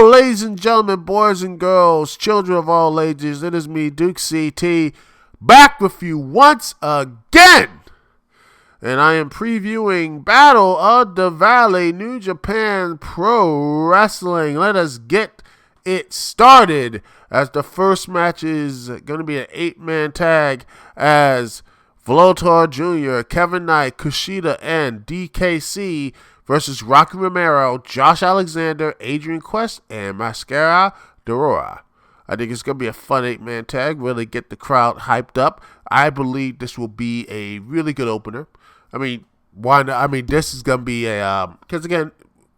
Hello, ladies and gentlemen, boys and girls, children of all ages. It is me, Dukect, back with you once again. And I am previewing Battle of the Valley, New Japan Pro Wrestling. Let us get it started, as the first match is going to be an 8-man tag as Voltor Jr., Kevin Knight, Kushida, and DKC versus Rocky Romero, Josh Alexander, Adrian Quest, and Mascara Dorora. I think it's going to be a fun 8-man tag, really get the crowd hyped up. I believe this will be a really good opener. I mean, why not? I mean, this is going to be a, because again,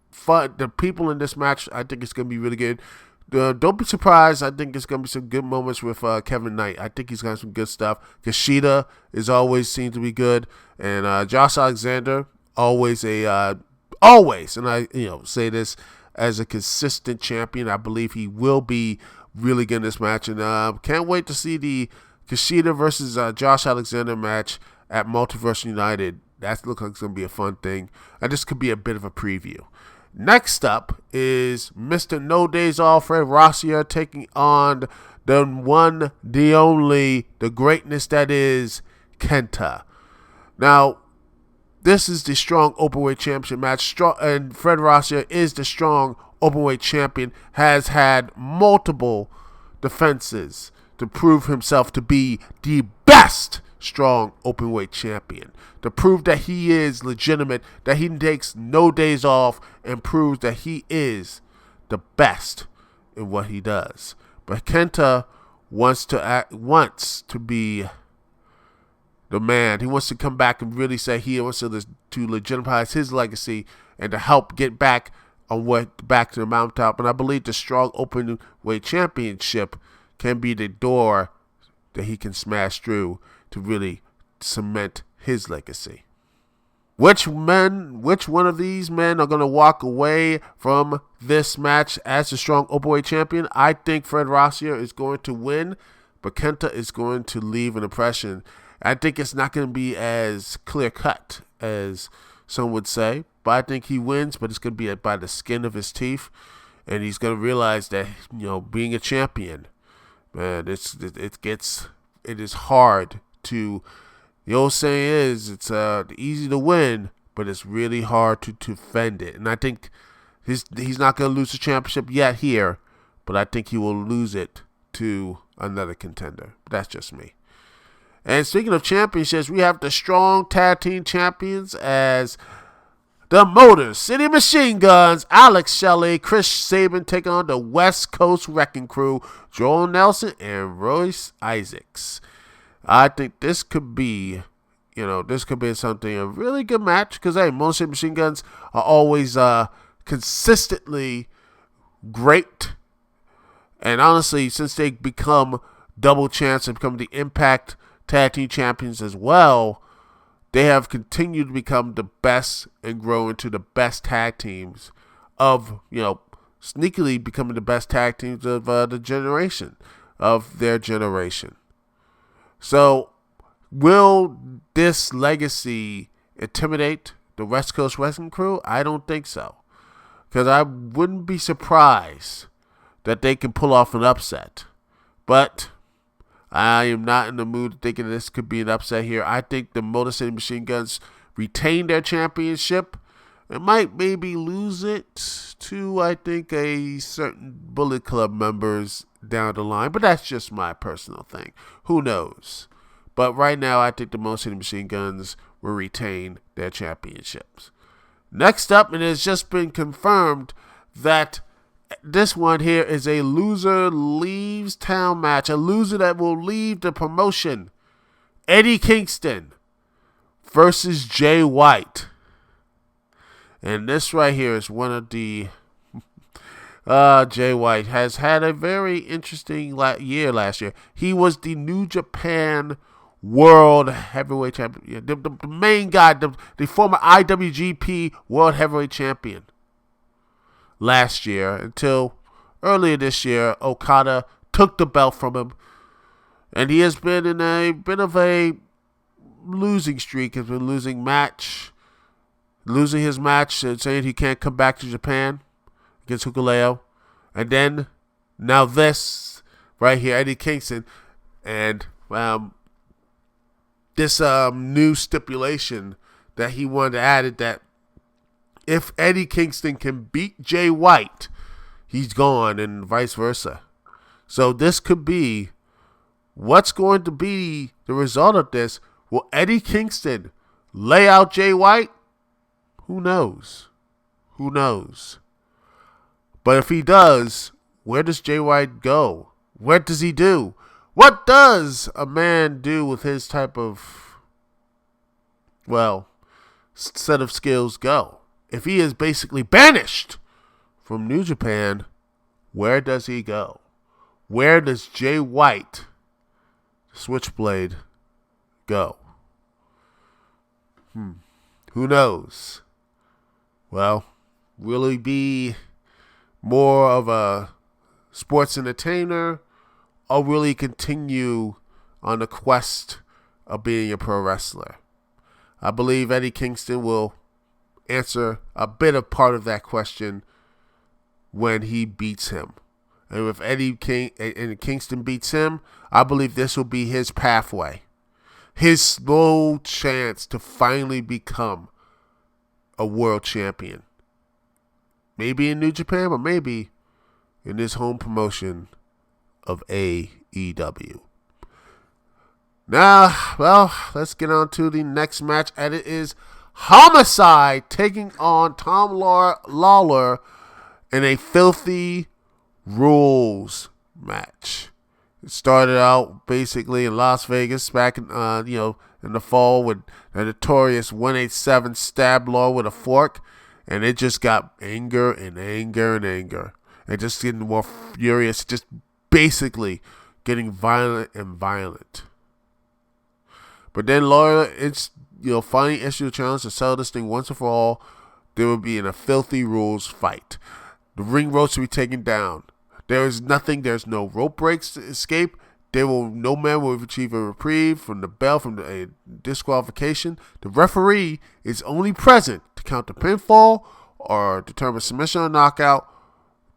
fun. The people in this match, I think it's going to be really good. Don't be surprised. I think it's going to be some good moments with Kevin Knight. I think he's got some good stuff. Kushida is always seems to be good. And Josh Alexander, always, and I say this as a consistent champion. I believe he will be really good in this match. And can't wait to see the Kushida versus Josh Alexander match at Multiverse United. That looks like it's going to be a fun thing. And this could be a bit of a preview. Next up is Mr. No Days Off, Fred Rossier, taking on the one, the only, the greatness that is Kenta. Now, this is the strong openweight championship match, and Fred Rossier is the strong openweight champion, has had multiple defenses to prove himself to be the best strong openweight champion, to prove that he is legitimate, that he takes no days off, and proves that he is the best in what he does. But Kenta wants to be the man. He wants to come back and really say he wants to legitimize his legacy and to help get back to the mountaintop. And I believe the strong openweight championship can be the door that he can smash through to really cement his legacy. Which one of these men are going to walk away from this match as the strong openweight champion? I think Fred Rossier is going to win, but Kenta is going to leave an impression. I think it's not going to be as clear-cut as some would say, but I think he wins, but it's going to be by the skin of his teeth, and he's going to realize that, being a champion, man, it is hard to. The old saying is, it's easy to win, but it's really hard to defend it. And I think he's not going to lose the championship yet here, but I think he will lose it to another contender. That's just me. And speaking of championships, we have the strong tag team champions as the Motor City Machine Guns, Alex Shelley, Chris Sabin taking on the West Coast Wrecking Crew, Joel Nelson, and Royce Isaacs. I think this could be, something, a really good match, because, hey, Motor City Machine Guns are always consistently great. And honestly, since they become double champs and become the Impact Tag Team Champions as well, they have continued to become the best and grow into the best tag teams of, sneakily becoming the best tag teams of their generation. So, will this legacy intimidate the West Coast Wrestling Crew? I don't think so. Because I wouldn't be surprised that they can pull off an upset. But I am not in the mood thinking this could be an upset here. I think the Motor City Machine Guns retain their championship and might maybe lose it to, I think, a certain Bullet Club members down the line. But that's just my personal thing. Who knows? But right now, I think the Motor City Machine Guns will retain their championships. Next up, it has just been confirmed that this one here is a loser leaves town match. A loser that will leave the promotion. Eddie Kingston versus Jay White. And this right here is one of the... Jay White has had a very interesting year last year. He was the New Japan World Heavyweight Champion. The main guy, the former IWGP World Heavyweight Champion last year, until earlier this year, Okada took the belt from him. And he has been in a bit of a losing streak. Has been losing his match, and saying he can't come back to Japan against Hikuleo. And then, now this right here, Eddie Kingston, and this new stipulation that he wanted to add it that if Eddie Kingston can beat Jay White, he's gone, and vice versa. So this could be what's going to be the result of this. Will Eddie Kingston lay out Jay White? Who knows? Who knows? But if he does, where does Jay White go? What does he do? What does a man do with his type of, set of skills go? If he is basically banished from New Japan, where does he go? Where does Jay White, Switchblade, go? Who knows? Well, will he be more of a sports entertainer, or will he continue on the quest of being a pro wrestler? I believe Eddie Kingston will answer a bit of part of that question when he beats him. And if Kingston beats him, I believe this will be his pathway. His slow chance to finally become a world champion. Maybe in New Japan, but maybe in his home promotion of AEW. Now, let's get on to the next match, and it is Homicide taking on Tom Lawler in a filthy rules match. It started out basically in Las Vegas back in in the fall with the notorious 187 stab Law with a fork, and it just got anger and anger and anger, and just getting more furious, just basically getting violent and violent. But then Lawler, finally issued a challenge to settle this thing once and for all. There will be in a filthy rules fight. The ring ropes will be taken down. There's no rope breaks to escape. No man will achieve a reprieve from the bell from a disqualification. The referee is only present to count the pinfall or determine submission or knockout,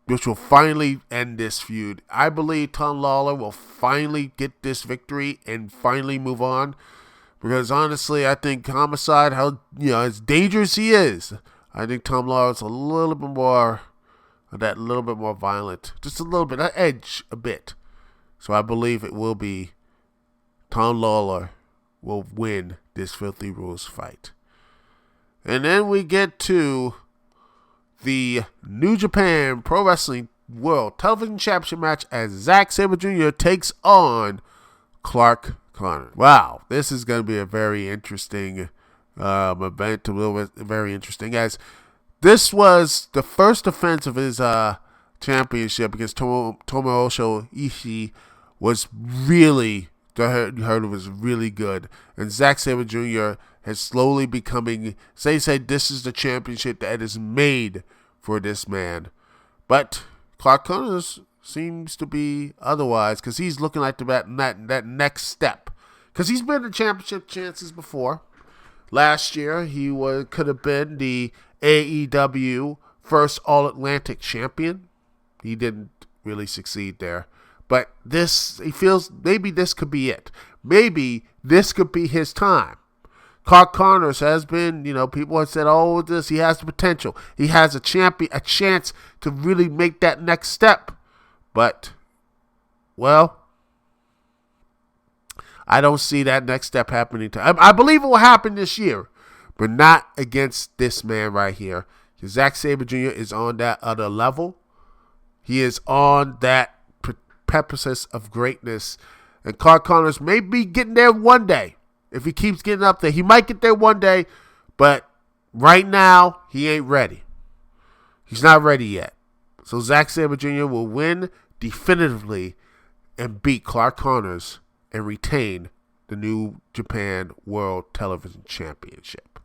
which will finally end this feud. I believe Tom Lawler will finally get this victory and finally move on. Because honestly, I think Homicide, as dangerous he is, I think Tom Lawler is a little bit more violent. Just a little bit, that edge a bit. So I believe it will be Tom Lawler will win this filthy rules fight. And then we get to the New Japan Pro Wrestling World Television Championship match as Zack Sabre Jr. takes on Clark Connor. Wow, this is going to be a very interesting event. Very interesting, as this was the first defense of his championship against Tomohiro Ishii. Was really, the hurdle was really good, and Zack Sabre Jr. has slowly becoming. Say this is the championship that is made for this man, but Clark Connor seems to be otherwise, because he's looking like that next step. Because he's been in championship chances before. Last year, he could have been the AEW first All-Atlantic champion. He didn't really succeed there. But he feels maybe this could be it. Maybe this could be his time. Clark Connor has been, people have said, he has the potential. He has a chance to really make that next step. But, I don't see that next step happening. I believe it will happen this year, but not against this man right here. Zack Sabre Jr. is on that other level. He is on that precipice of greatness, and Clark Connors may be getting there one day. If he keeps getting up there, he might get there one day, but right now, he ain't ready. He's not ready yet. So Zack Sabre Jr. will win definitively and beat Clark Connors and retain the New Japan World Television Championship.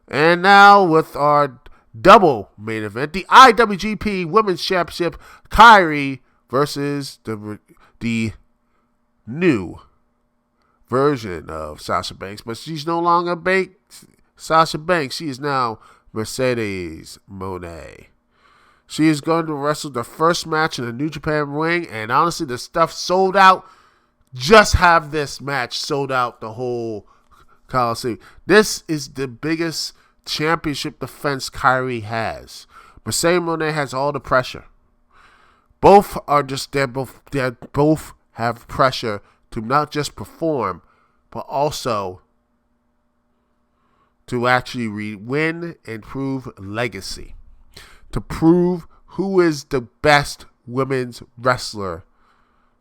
And now with our double main event, the IWGP Women's Championship, Kairi versus the new version of Sasha Banks, but she's no longer Sasha Banks. She is now Mercedes Moné. She is going to wrestle the first match in the New Japan ring, and honestly, the stuff sold out. Just have this match sold out the whole Coliseum. This is the biggest championship defense Kairi has. Mercedes Moné has all the pressure. Both have pressure to not just perform, but also to actually win and prove legacy. To prove who is the best women's wrestler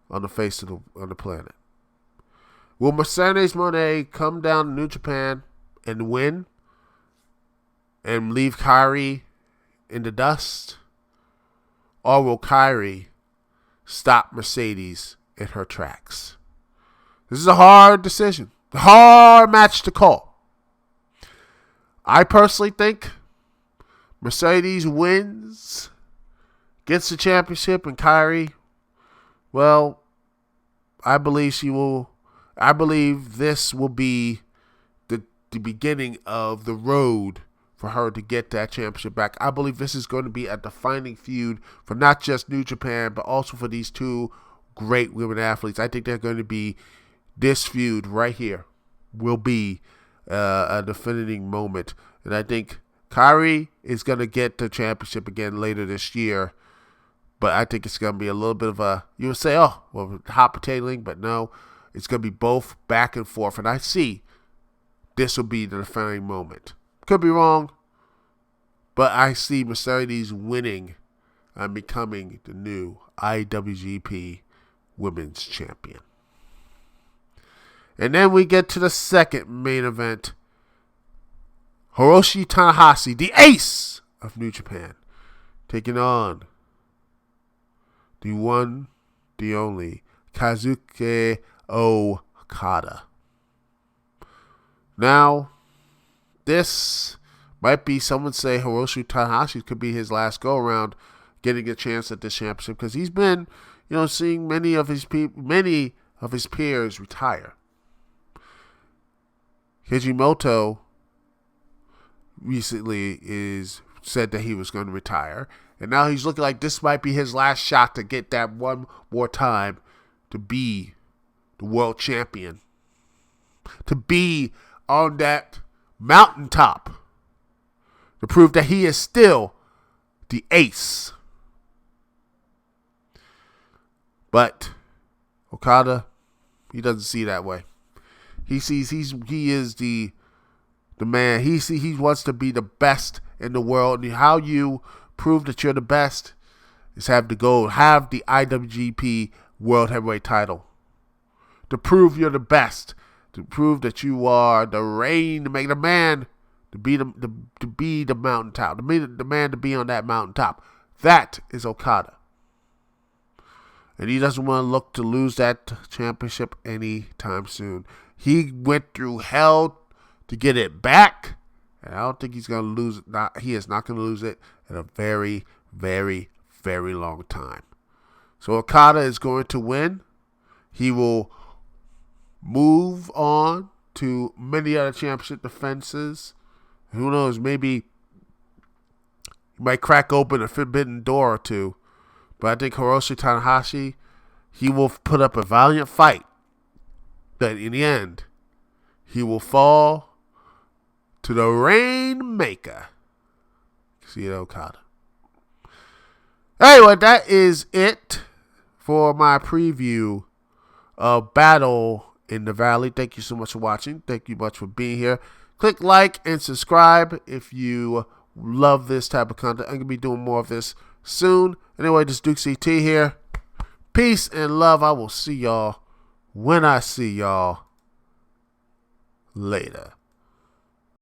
on the face of the planet. Will Mercedes Moné come down to New Japan and win and leave Kairi in the dust? Or will Kairi stop Mercedes in her tracks? This is a hard decision. A hard match to call. I personally think Mercedes wins, gets the championship, and Kairi, well, I believe this will be the beginning of the road for her to get that championship back. I believe this is going to be a defining feud for not just New Japan, but also for these two great women athletes. I think they're going to be, this feud right here will be a defining moment. And I think Kairi is going to get the championship again later this year. But I think it's going to be a little bit of a, you would say, oh, well, hot potatoing, but no. It's going to be both back and forth. And I see this will be the defining moment. Could be wrong, but I see Mercedes winning and becoming the new IWGP Women's Champion. And then we get to the second main event. Hiroshi Tanahashi, the ace of New Japan, taking on the one, the only, Kazuchika Okada. Now, this might be, someone say Hiroshi Tanahashi could be his last go-around getting a chance at this championship, because he's been, seeing many of his peers retire. Hijimoto recently said that he was going to retire, and now he's looking like this might be his last shot to get that one more time to be the world champion, to be on that mountaintop, to prove that he is still the ace. But Okada, he doesn't see that way. He sees he is the man. He wants to be the best in the world. And how you prove that you're the best is have the IWGP World Heavyweight title. To prove you're the best, to prove that you are the reign, to make the man to be the mountaintop, the man to be on that mountaintop. That is Okada. And he doesn't want to look to lose that championship anytime soon. He went through hell to get it back, and I don't think he's going to lose it. He is not going to lose it in a very, very, very long time. So Okada is going to win. He will move on to many other championship defenses. Who knows? Maybe he might crack open a forbidden door or two. But I think Hiroshi Tanahashi, he will put up a valiant fight. But in the end, he will fall to the Rainmaker, Kazuchika Okada. Anyway, that is it for my preview of Battle in the Valley. Thank you so much for watching. Thank you much for being here. Click like and subscribe if you love this type of content. I'm going to be doing more of this soon. Anyway, this is Dukect here. Peace and love. I will see y'all when I see y'all later.